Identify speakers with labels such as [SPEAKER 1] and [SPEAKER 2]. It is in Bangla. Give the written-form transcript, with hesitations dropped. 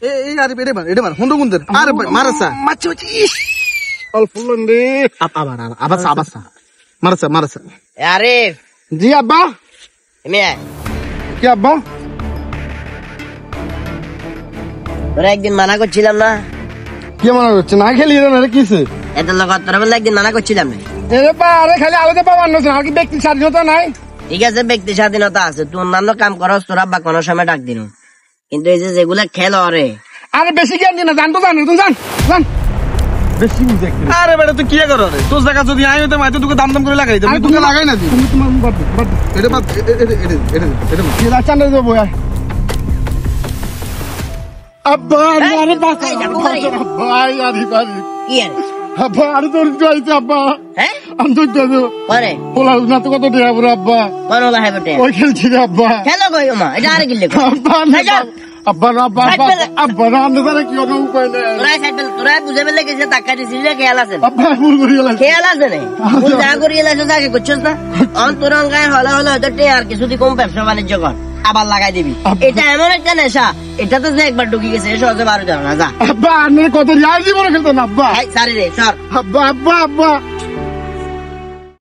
[SPEAKER 1] এই আরে এটা মার হুন্ডু গুন্দের আরে মারসা মাছি মাছি অল্প লন্ডে আবার মারসা
[SPEAKER 2] আরে
[SPEAKER 1] জি আব্বা
[SPEAKER 2] মিয়া
[SPEAKER 1] কি আব্বা
[SPEAKER 2] তোরা একদিন মানা করছিলাম না
[SPEAKER 1] কি মনে হচ্ছে না খেলি রে কিছে
[SPEAKER 2] এত লোক তোরা বলে একদিন মানা করছিলাম না
[SPEAKER 1] এরে বা আরে খালি আলাদা পাবার না আর কি ব্যক্তি স্বাধীনতা নাই
[SPEAKER 2] ঠিক আছে ব্যক্তি স্বাধীনতা আছে তুই অন্যান্য কাম করস তোর আব্বা কোনো সময় ডাক দিন কিন্তু এই যে যেগুলা খেলো রে
[SPEAKER 1] আরে বেশি জ্ঞান দিনা জান তো জান তুমি জান বেশি বুঝে আরে বেটা তুই কি করো রে তোর জায়গা যদি আই হইতে মাইতে তোকে দাম করে লাগাই দে আমি তোকে লাগাই না দি তুমি তোমার বাদ এটা কি রাচান দে বয়া আব্বা আরে বাসা ভাই আরে ভাই
[SPEAKER 2] কি আরে
[SPEAKER 1] আব্বা আরে তোর যাইছে আব্বা
[SPEAKER 2] হ্যাঁ
[SPEAKER 1] আমি তো দাদু
[SPEAKER 2] পরে
[SPEAKER 1] বলা না তো কত দেয়া বড় আব্বা
[SPEAKER 2] কোন হলো হে বেটে
[SPEAKER 1] ওই খেলছি রে আব্বা
[SPEAKER 2] খেলো কই মা এটা আরে গিলে
[SPEAKER 1] আব্বা না আন্দাজ কি হবে উপায় নাই
[SPEAKER 2] তোরা বুঝে পেলে গেছে টাকা দিছিস খেয়াল আছে
[SPEAKER 1] আব্বা ভুল করি গেলাম
[SPEAKER 2] খেয়াল আছে রে ভুল যা করি এলাছে তাকে করছিস না অন্তরঙ্গ গায়ে হলে হয়তো আর কিছুদিন কম ব্যবসা বাণিজ্য কর আবার লাগাই দিবি এটা এমন একটা নেশা এটাতে যে একবার ঢুকে গেছে সহজে বারো যাবে না যা
[SPEAKER 1] আব্বা আর কত রিয়াল জীবনে খেলতো না আব্বা
[SPEAKER 2] সারি রে সর
[SPEAKER 1] আব্বা